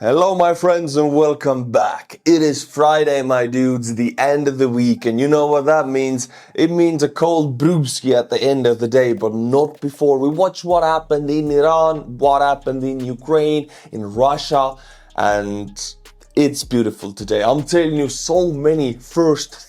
Hello my friends and welcome back. It is Friday my dudes, the end of the week, and you know what that means? It means a cold brewski at the end of the day, but not before we watch what happened in Iran, what happened in Ukraine, in Russia, and it's beautiful today. I'm telling you so many first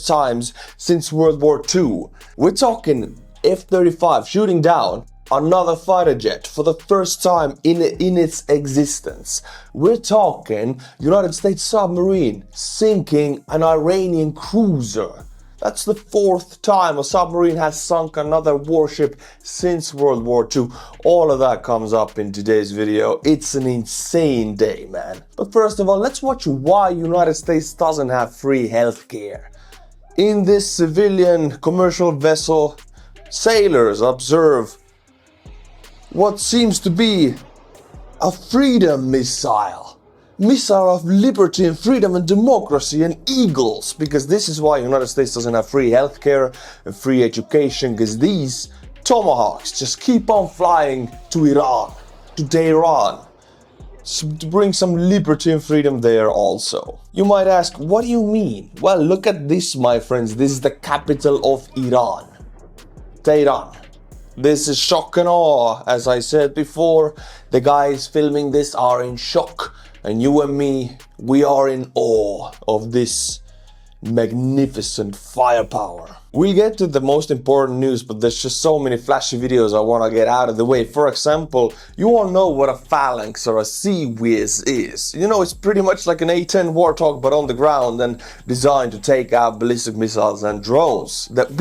times since World War II. We're talking F-35 shooting down another fighter jet for the first time in its existence. We're talking United States submarine sinking an Iranian cruiser. That's the fourth time a submarine has sunk another warship since World War II. All of that comes up in today's video. It's an insane day, man. But first of all, let's watch why United States doesn't have free healthcare. In this civilian commercial vessel, sailors observe what seems to be a freedom missile of liberty and freedom and democracy and eagles, because this is why United States doesn't have free healthcare and free education, because these tomahawks just keep on flying to Iran, to Tehran, to bring some liberty and freedom there also. You might ask, what do you mean? Well, look at this, my friends. This is the capital of Iran, Tehran. This is shock and awe. As I said before, the guys filming this are in shock, and you and me, we are in awe of this magnificent firepower. We'll get to the most important news, but there's just so many flashy videos I want to get out of the way. For example, you all know what a phalanx or a CIWS is. You know, it's pretty much like an A-10 Warthog, but on the ground and designed to take out ballistic missiles and drones. That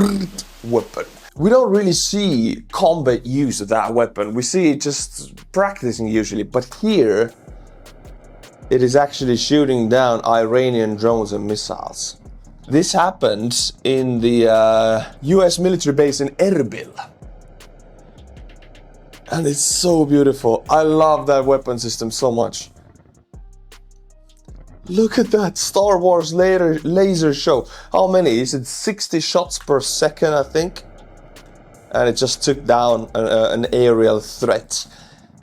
weapon. We don't really see combat use of that weapon. We see it just practicing usually, but here it is actually shooting down Iranian drones and missiles. This happened in the US military base in Erbil. And it's so beautiful. I love that weapon system so much. Look at that Star Wars laser show. How many? Is it 60 shots per second, I think? And it just took down an aerial threat.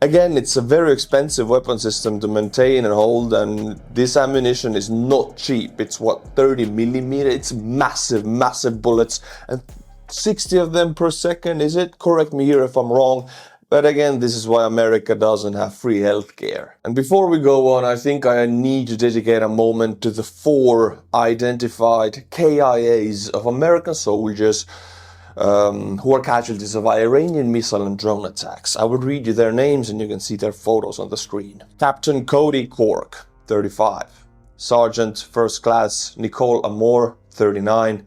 Again, it's a very expensive weapon system to maintain and hold, and this ammunition is not cheap. It's what, 30mm? It's massive bullets, and 60 of them per second, is it? Correct me here if I'm wrong. But again, this is why America doesn't have free healthcare. And before we go on, I think I need to dedicate a moment to the 4 identified KIAs of American soldiers who are casualties of Iranian missile and drone attacks. I will read you their names and you can see their photos on the screen. Captain Cody Cork, 35. Sergeant First Class Nicole Amor, 39.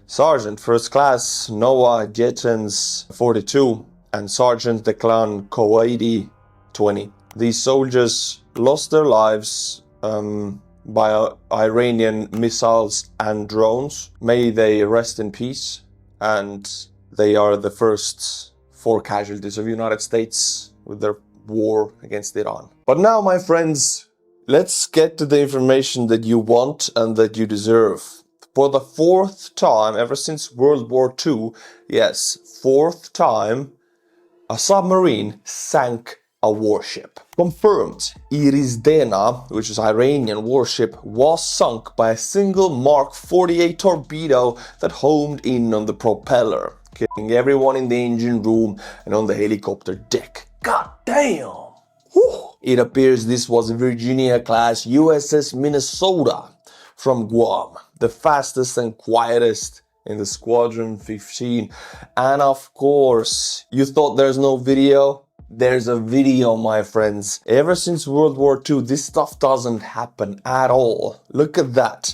Sergeant First Class Noah Jetens, 42. And Sergeant Declan Kouaidi, 20. These soldiers lost their lives by Iranian missiles and drones. May they rest in peace. And they are the first 4 casualties of the United States with their war against Iran. But now, my friends, let's get to the information that you want and that you deserve. For the 4th time ever since World War II, yes, 4th time, a submarine sank a warship. Confirmed, it is DENA, which is Iranian warship, was sunk by a single Mark 48 torpedo that homed in on the propeller, killing everyone in the engine room and on the helicopter deck. God damn! Whew. It appears this was Virginia-class USS Minnesota from Guam, the fastest and quietest in the Squadron 15. And of course, you thought there's no video? There's a video, my friends. Ever since World War II, this stuff doesn't happen at all. Look at that.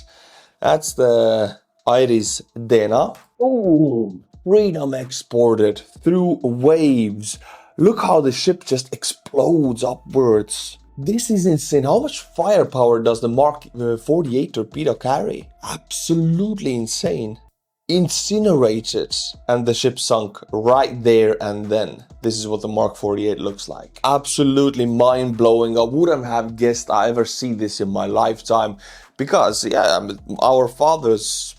That's the Iris DENA. Oh, freedom exported through waves. Look how the ship just explodes upwards. This is insane. How much firepower does the Mark 48 torpedo carry? Absolutely insane. Incinerated, and the ship sunk right there and then. This is what the Mark 48 looks like. Absolutely mind-blowing. I wouldn't have guessed I ever see this in my lifetime, because our fathers,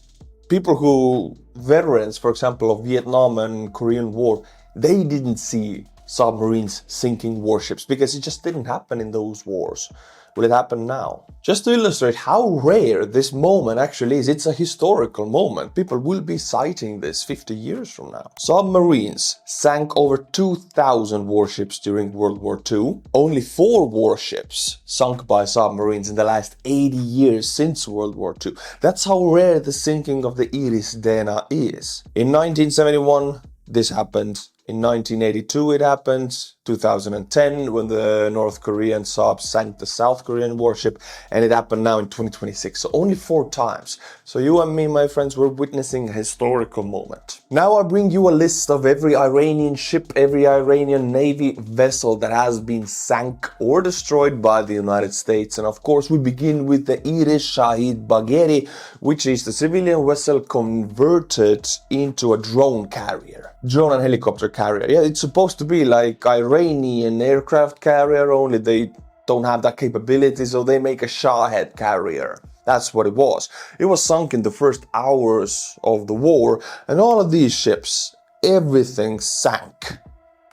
people who, veterans for example of Vietnam and Korean War, they didn't see submarines sinking warships, because it just didn't happen in those wars. Will it happen now? Just to illustrate how rare this moment actually is, it's a historical moment. People will be citing this 50 years from now. Submarines sank over 2,000 warships during World War II. Only 4 warships sunk by submarines in the last 80 years since World War II. That's how rare the sinking of the DENA is. In 1971, this happened. In 1982 it happened, 2010 when the North Korean sub sank the South Korean warship, and it happened now in 2026, so only 4 times. So you and me, my friends, we're witnessing a historical moment. Now I bring you a list of every Iranian ship, every Iranian Navy vessel that has been sank or destroyed by the United States. And of course we begin with the Shahed Bagheri, which is the civilian vessel converted into a drone carrier. Drone and helicopter carrier. Yeah, it's supposed to be like Iranian aircraft carrier, only they don't have that capability, so they make a Shahed carrier. That's what it was. It was sunk in the first hours of the war, and all of these ships, everything sank.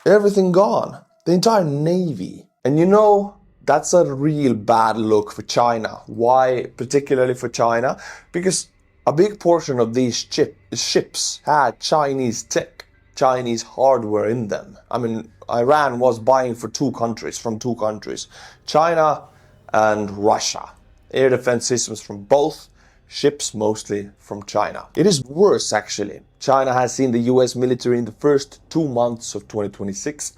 Everything gone. The entire navy. And you know, that's a real bad look for China. Why particularly for China? Because a big portion of these ships had Chinese tech, Chinese hardware in them. I mean, Iran was buying from two countries, China and Russia. Air defense systems from both, ships mostly from China. It is worse actually. China has seen the US military in the first 2 months of 2026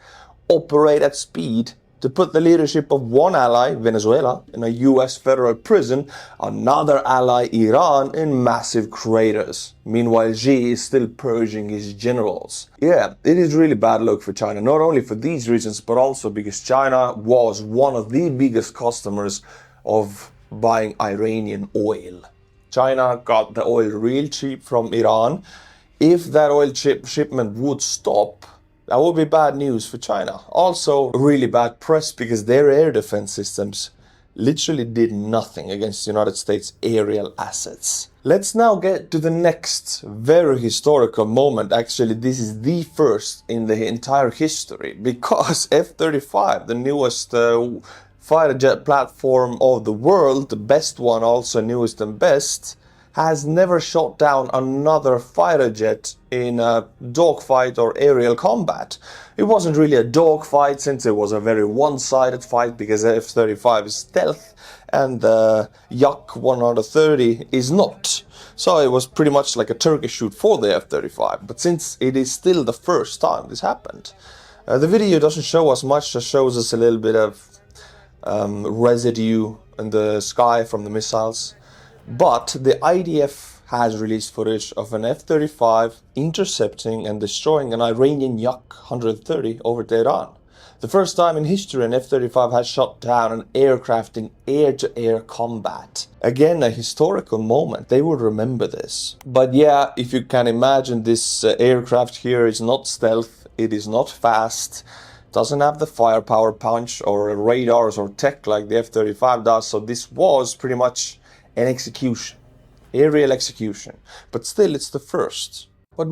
operate at speed to put the leadership of one ally, Venezuela, in a US federal prison, another ally, Iran, in massive craters. Meanwhile, Xi is still purging his generals. Yeah, it is really bad luck for China, not only for these reasons, but also because China was one of the biggest customers of buying Iranian oil. China got the oil real cheap from Iran. If that oil shipment would stop, that would be bad news for China. Also, really bad press because their air defense systems literally did nothing against the United States aerial assets. Let's now get to the next very historical moment. Actually, this is the first in the entire history, because F-35, the newest fighter jet platform of the world, the best one, also newest and best, has never shot down another fighter jet in a dogfight or aerial combat. It wasn't really a dogfight, since it was a very one-sided fight, because F-35 is stealth and the Yak 130 is not. So it was pretty much like a turkey shoot for the F-35. But since it is still the first time this happened, the video doesn't show us much, just shows us a little bit of residue in the sky from the missiles. But the IDF has released footage of an F-35 intercepting and destroying an Iranian Yak 130 over Tehran. The first time in history an F-35 has shot down an aircraft in air-to-air combat. Again, a historical moment. They will remember this. But yeah, if you can imagine, this aircraft here is not stealth, it is not fast, doesn't have the firepower punch or radars or tech like the F-35 does, so this was pretty much an execution, aerial execution, but still it's the first. But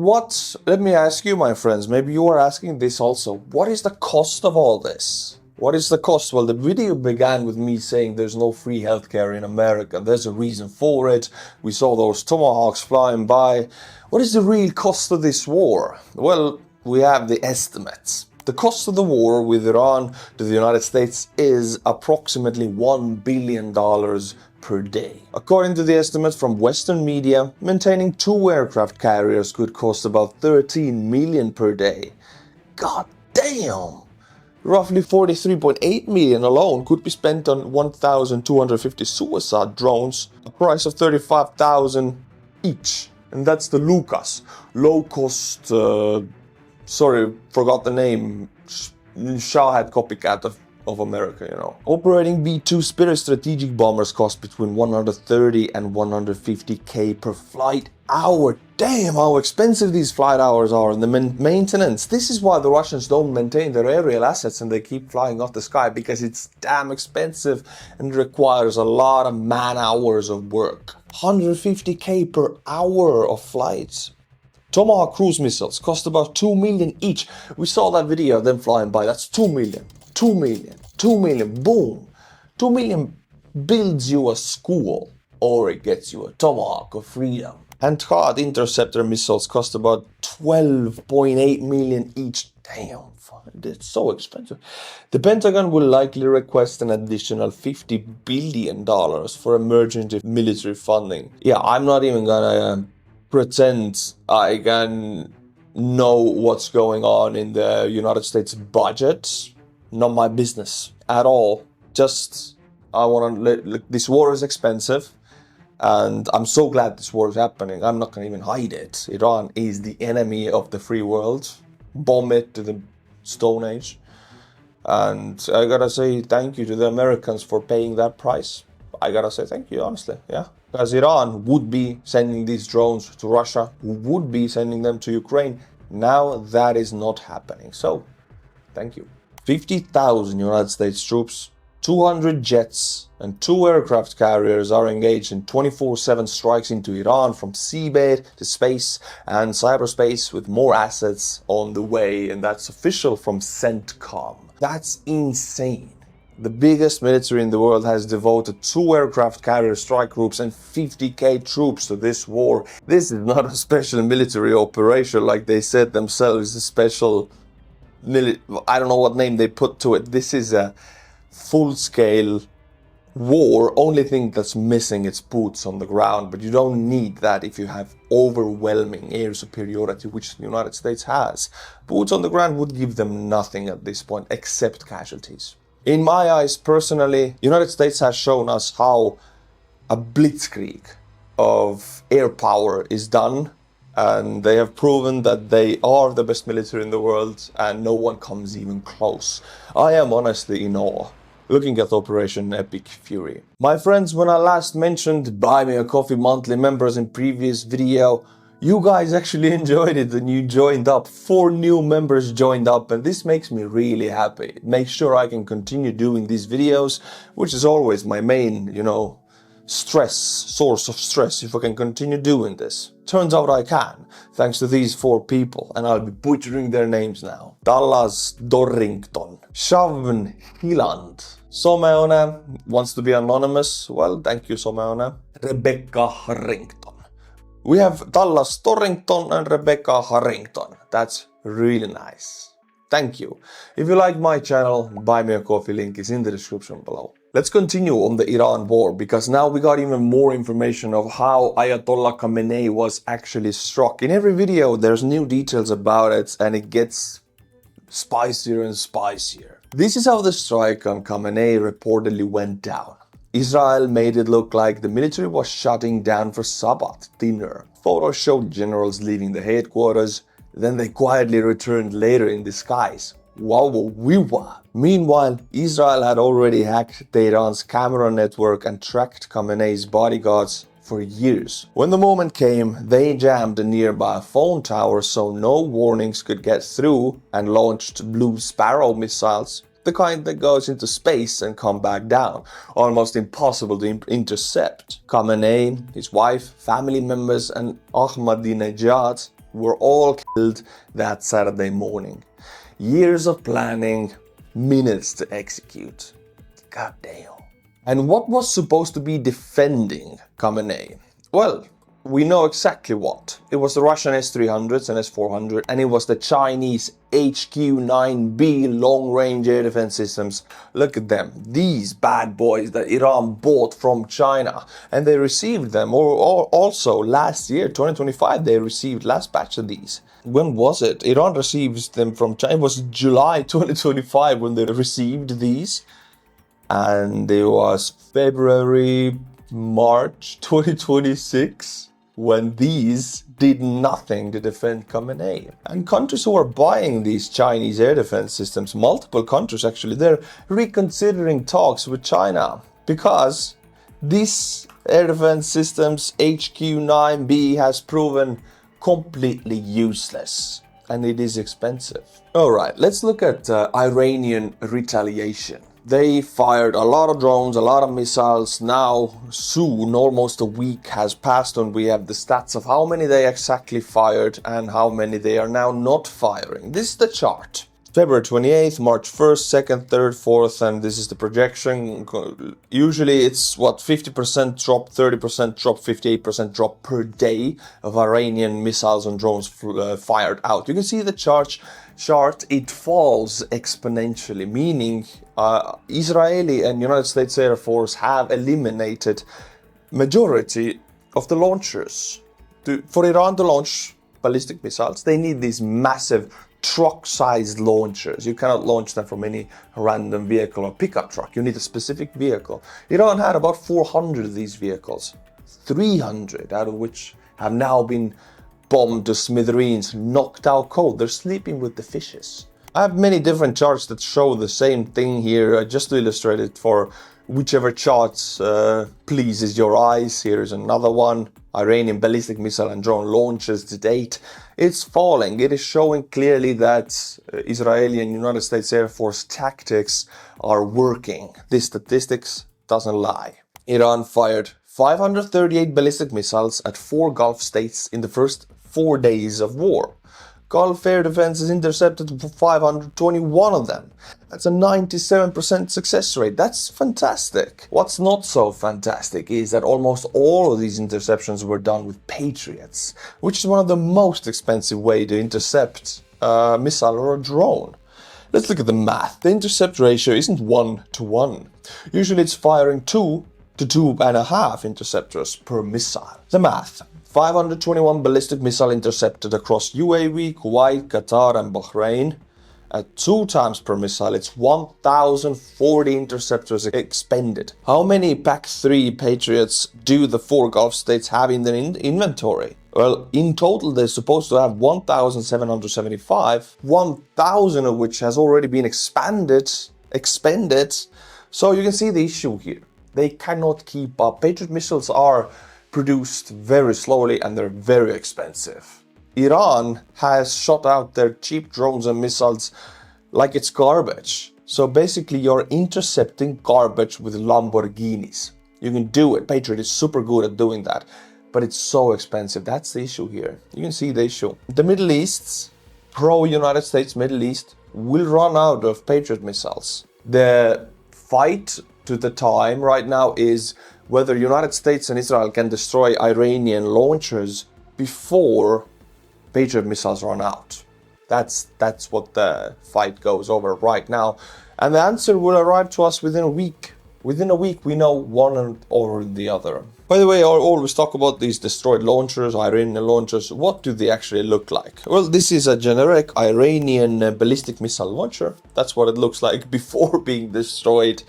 let me ask you, my friends, maybe you are asking this also, what is the cost of all this? What is the cost? Well, the video began with me saying there's no free healthcare in America. There's a reason for it. We saw those Tomahawks flying by. What is the real cost of this war? Well, we have the estimates. The cost of the war with Iran to the United States is approximately $1 billion per day. According to the estimates from Western media, maintaining 2 aircraft carriers could cost about $13 million per day. God damn! Roughly $43.8 million alone could be spent on 1,250 suicide drones, a price of $35,000 each. And that's the Lucas, low-cost, sorry, forgot the name, Shahed copycat of America, you know. Operating B-2 Spirit strategic bombers cost between 130 and 150k per flight hour. Damn, how expensive these flight hours are, and the maintenance. This is why the Russians don't maintain their aerial assets and they keep flying off the sky, because it's damn expensive and requires a lot of man hours of work. 150k per hour of flights. Tomahawk cruise missiles cost about 2 million each. We saw that video of them flying by. That's 2 million, 2 million, 2 million, boom. 2 million builds you a school, or it gets you a Tomahawk of freedom. And THAAD interceptor missiles cost about 12.8 million each. Damn, it's so expensive. The Pentagon will likely request an additional $50 billion for emergency military funding. Yeah, I'm not even gonna pretend I can know what's going on in the United States budget. Not my business at all. Just, I want to look, this war is expensive. And I'm so glad this war is happening. I'm not going to even hide it. Iran is the enemy of the free world. Bomb it to the Stone Age. And I gotta say thank you to the Americans for paying that price. I gotta say thank you, honestly, yeah. Because Iran would be sending these drones to Russia, would be sending them to Ukraine. Now that is not happening. So, thank you. 50,000 United States troops, 200 jets and 2 aircraft carriers are engaged in 24/7 strikes into Iran from seabed to space and cyberspace, with more assets on the way, and that's official from CENTCOM. That's insane. The biggest military in the world has devoted 2 aircraft carrier strike groups and 50k troops to this war. This is not a special military operation like they said themselves, a special I don't know what name they put to it. This is a full-scale war. Only thing that's missing is boots on the ground, but you don't need that if you have overwhelming air superiority, which the United States has. Boots on the ground would give them nothing at this point except casualties. In my eyes, personally, United States has shown us how a blitzkrieg of air power is done, and they have proven that they are the best military in the world and no one comes even close. I am honestly in awe looking at Operation Epic Fury. My friends, when I last mentioned Buy Me a Coffee monthly members in previous video, you guys actually enjoyed it and you joined up. 4 new members joined up, and this makes me really happy. It makes sure I can continue doing these videos, which is always my main, source of stress, if I can continue doing this. Turns out I can, thanks to these 4 people, and I'll be butchering their names now. Dallas Dorrington, Shavn Hiland, Someone wants to be anonymous. Well, thank you, Someone. Rebecca Harrington. We have Dallas Dorrington and Rebecca Harrington. That's really nice. Thank you. If you like my channel, buy me a coffee, link is in the description below. Let's continue on the Iran war, because now we got even more information of how Ayatollah Khamenei was actually struck. In every video there's new details about it, and it gets spicier and spicier. This is how the strike on Khamenei reportedly went down. Israel made it look like the military was shutting down for Sabbath dinner. Photos showed generals leaving the headquarters, then they quietly returned later in disguise. Wow. Meanwhile, Israel had already hacked Tehran's camera network and tracked Khamenei's bodyguards for years. When the moment came, they jammed a nearby phone tower so no warnings could get through and launched Blue Sparrow missiles, the kind that goes into space and come back down, almost impossible to intercept. Khamenei, his wife, family members and Ahmadinejad were all killed that Saturday morning. Years of planning, minutes to execute. God damn. And what was supposed to be defending Khamenei? Well, we know exactly what. It was the Russian S-300s and S-400, and it was the Chinese HQ-9B long-range air defense systems. Look at them, these bad boys that Iran bought from China, and they received them, or also last year, 2025, they received last batch of these. When was it? Iran receives them from China. It was July 2025 when they received these, and it was February, March 2026 when these did nothing to defend Khamenei. And countries who are buying these Chinese air defense systems, multiple countries actually, they're reconsidering talks with China, because this air defense systems HQ-9B has proven completely useless, and it is expensive. Alright, let's look at Iranian retaliation. They fired a lot of drones, a lot of missiles. Now, soon, almost a week has passed and we have the stats of how many they exactly fired and how many they are now not firing. This is the chart. February 28th, March 1st, 2nd, 3rd, 4th, and this is the projection. Usually it's what, 50% drop, 30% drop, 58% drop per day of Iranian missiles and drones fired out. You can see the chart, it falls exponentially, meaning Israeli and United States Air Force have eliminated majority of the launchers. For Iran to launch ballistic missiles, they need these massive truck-sized launchers. You cannot launch them from any random vehicle or pickup truck. You need a specific vehicle. Iran had about 400 of these vehicles, 300 out of which have now been bombed to smithereens, knocked out cold. They're sleeping with the fishes. I have many different charts that show the same thing here, just to illustrate it for whichever charts pleases your eyes. Here's another one. Iranian ballistic missile and drone launches to date. It's falling. It is showing clearly that Israeli and United States Air Force tactics are working. This statistics doesn't lie. Iran fired 538 ballistic missiles at 4 Gulf states in the first 4 days of war. Gulf air defense has intercepted 521 of them. That's a 97% success rate. That's fantastic. What's not so fantastic is that almost all of these interceptions were done with Patriots, which is one of the most expensive way to intercept a missile or a drone. Let's look at the math. The intercept ratio isn't 1 to 1. Usually it's firing 2 to 2.5 interceptors per missile. The math. 521 ballistic missile intercepted across UAE, Kuwait, Qatar and Bahrain. At 2 times per missile, it's 1,040 interceptors expended. How many PAC-3 Patriots do the 4 Gulf states have in their inventory? Well, in total, they're supposed to have 1,775, 1,000 of which has already been expended. So you can see the issue here. They cannot keep up. Patriot missiles are produced very slowly and they're very expensive. Iran has shot out their cheap drones and missiles like it's garbage. So basically you're intercepting garbage with Lamborghinis. You can do it. Patriot is super good at doing that. But it's so expensive. That's the issue here. You can see the issue. The Middle East, pro-United States Middle East, will run out of Patriot missiles. The fight to the time right now is whether United States and Israel can destroy Iranian launchers before Patriot missiles run out. That's what the fight goes over right now. And the answer will arrive to us within a week. Within a week we know one or the other. By the way, I always talk about these destroyed launchers, Iranian launchers. What do they actually look like? Well, this is a generic Iranian ballistic missile launcher. That's what it looks like before being destroyed.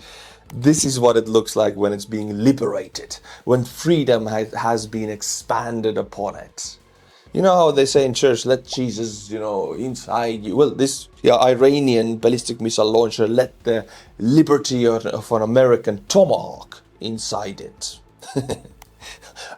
This is what it looks like when it's being liberated, when freedom has been expanded upon it. You know how they say in church, let Jesus, inside you. Well, this Iranian ballistic missile launcher let the liberty of an American tomahawk inside it.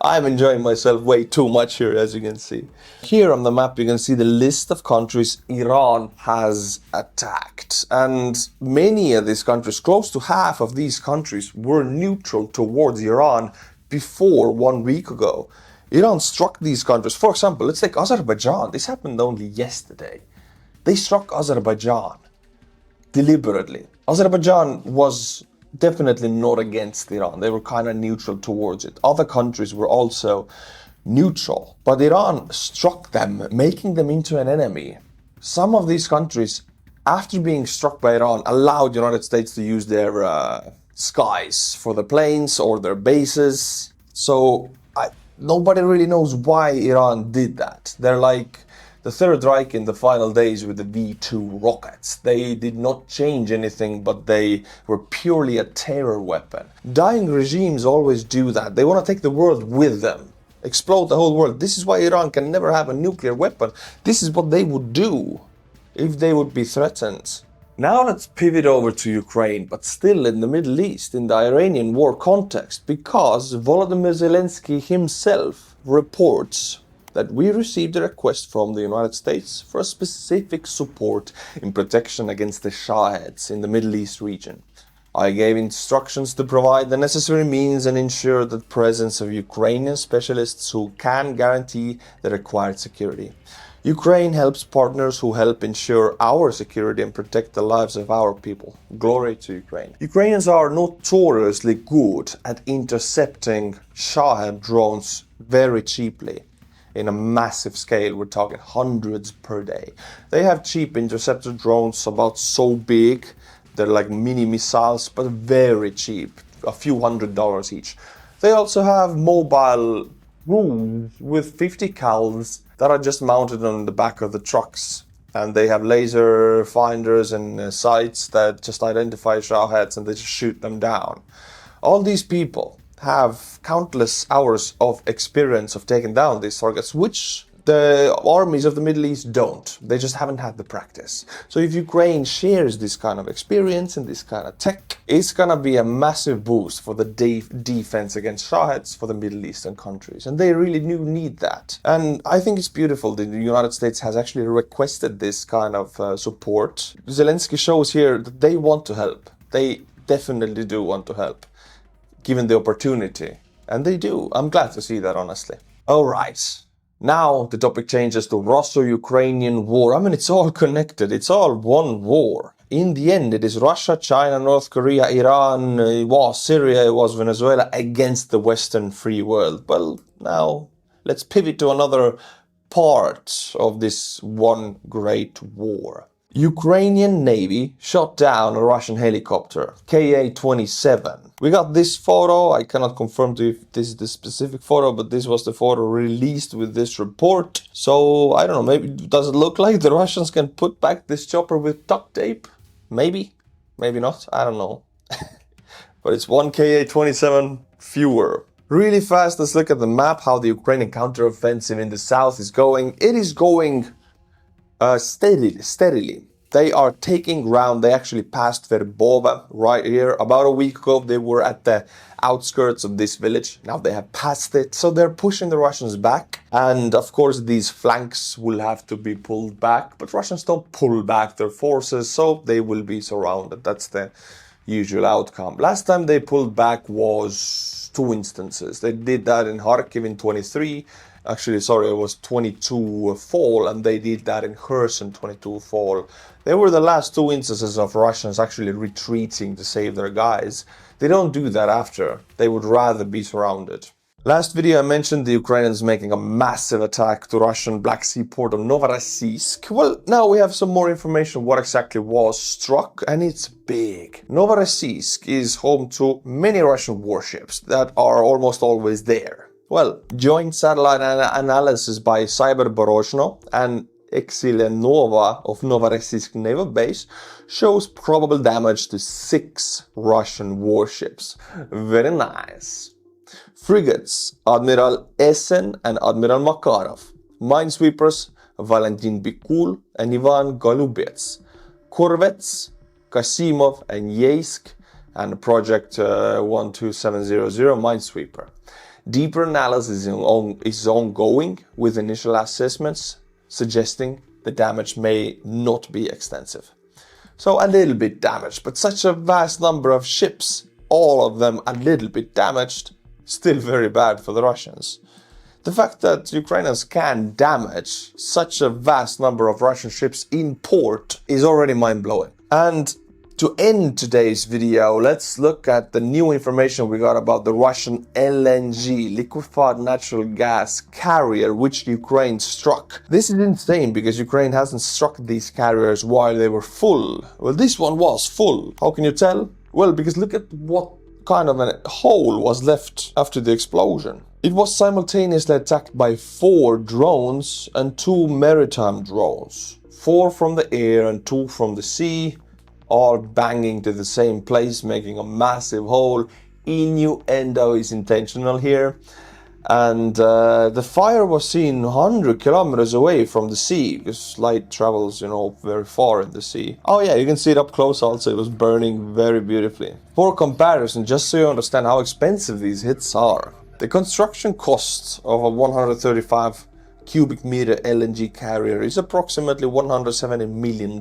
I'm enjoying myself way too much here, as you can see. Here on the map, you can see the list of countries Iran has attacked. And many of these countries, close to half of these countries, were neutral towards Iran before 1 week ago. Iran struck these countries. For example, let's take Azerbaijan. This happened only yesterday. They struck Azerbaijan deliberately. Azerbaijan was definitely not against Iran. They were kind of neutral towards it. Other countries were also neutral. But Iran struck them, making them into an enemy. Some of these countries, after being struck by Iran, allowed the United States to use their skies for the planes or their bases. So nobody really knows why Iran did that. They're like the Third Reich in the final days with the V2 rockets. They did not change anything, but they were purely a terror weapon. Dying regimes always do that. They want to take the world with them, explode the whole world. This is why Iran can never have a nuclear weapon. This is what they would do if they would be threatened. Now let's pivot over to Ukraine, but still in the Middle East, in the Iranian war context, because Volodymyr Zelensky himself reports that we received a request from the United States for a specific support in protection against the Shaheds in the Middle East region. I gave instructions to provide the necessary means and ensure the presence of Ukrainian specialists who can guarantee the required security. Ukraine helps partners who help ensure our security and protect the lives of our people. Glory to Ukraine. Ukrainians are notoriously good at intercepting Shahed drones very cheaply. In a massive scale, we're talking hundreds per day. They have cheap interceptor drones, about so big. They're like mini missiles, but very cheap, a few $100s each. They also have mobile drones with 50 cals that are just mounted on the back of the trucks. And they have laser finders and sights that just identify Shaheds and they just shoot them down. All these people have countless hours of experience of taking down these targets, which the armies of the Middle East don't. They just haven't had the practice. So if Ukraine shares this kind of experience and this kind of tech, it's gonna be a massive boost for the defense against Shaheds for the Middle Eastern countries. And they really do need that. And I think it's beautiful that the United States has actually requested this kind of support. Zelensky shows here that they want to help. They definitely do want to help, given the opportunity. And they do. I'm glad to see that, honestly. All right. Now the topic changes to Russo-Ukrainian war. I mean, it's all connected. It's all one war. In the end, it is Russia, China, North Korea, Iran, it was Syria, it was Venezuela against the Western free world. Well, now let's pivot to another part of this one great war. Ukrainian Navy shot down a Russian helicopter, Ka-27. We got this photo. I cannot confirm to if this is the specific photo, but this was the photo released with this report. So, I don't know, maybe does it look like the Russians can put back this chopper with duct tape? Maybe, maybe not, I don't know. But it's one Ka-27 fewer. Really fast, let's look at the map, how the Ukrainian counteroffensive in the south is going. It is going steadily. They are taking ground. They actually passed Verbova right here. About a week ago, they were at the outskirts of this village. Now they have passed it. So they're pushing the Russians back. And of course, these flanks will have to be pulled back. But Russians don't pull back their forces, so they will be surrounded. That's the usual outcome. Last time they pulled back was 2 instances. They did that in Kharkiv in 23. Actually, sorry, it was 22 fall, and they did that in Kherson, 22 fall. They were the last 2 instances of Russians actually retreating to save their guys. They don't do that after. They would rather be surrounded. Last video I mentioned the Ukrainians making a massive attack to Russian Black Sea port of Novorossysk. Well, now we have some more information what exactly was struck, and it's big. Novorossysk is home to many Russian warships that are almost always there. Well, joint satellite analysis by Cyberboroshno and Exilenova of Novorossysk Naval Base shows probable damage to 6 Russian warships. Very nice. Frigates, Admiral Esen and Admiral Makarov. Minesweepers, Valentin Bikul and Ivan Golubets. Corvettes, Kasimov and Yeisk, and Project 12700 Minesweeper. Deeper analysis is ongoing, with initial assessments suggesting the damage may not be extensive. So a little bit damaged, but such a vast number of ships, all of them a little bit damaged, still very bad for the Russians. The fact that Ukrainians can damage such a vast number of Russian ships in port is already mind-blowing. And to end today's video, let's look at the new information we got about the Russian LNG, liquefied natural gas carrier, which Ukraine struck. This is insane because Ukraine hasn't struck these carriers while they were full. Well, this one was full. How can you tell? Well, because look at what kind of a hole was left after the explosion. It was simultaneously attacked by 4 drones and 2 maritime drones. 4 from the air and 2 from the sea, all banging to the same place, making a massive hole. Innuendo is intentional here. And the fire was seen 100 kilometers away from the sea, because light travels, very far in the sea. Oh yeah, you can see it up close also. It was burning very beautifully. For comparison, just so you understand how expensive these hits are, the construction cost of a 135 cubic meter LNG carrier is approximately $170 million.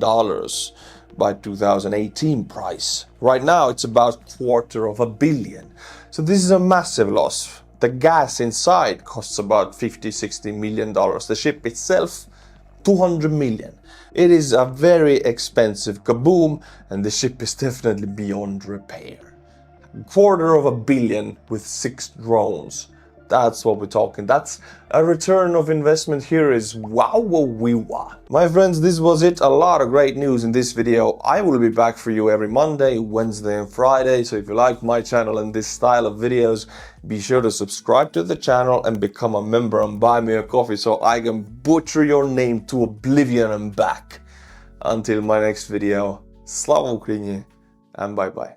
by 2018 price. Right now it's about $250 million. So this is a massive loss. The gas inside costs about $50–60 million. The ship itself, $200 million. It is a very expensive kaboom, and the ship is definitely beyond repair. $250 million with 6 drones. That's what we're talking. That's a return of investment here is wow. My friends, this was it. A lot of great news in this video. I will be back for you every Monday, Wednesday and Friday. So if you like my channel and this style of videos, be sure to subscribe to the channel and become a member and buy me a coffee so I can butcher your name to oblivion and back. Until my next video, Slava Ukraini and bye bye.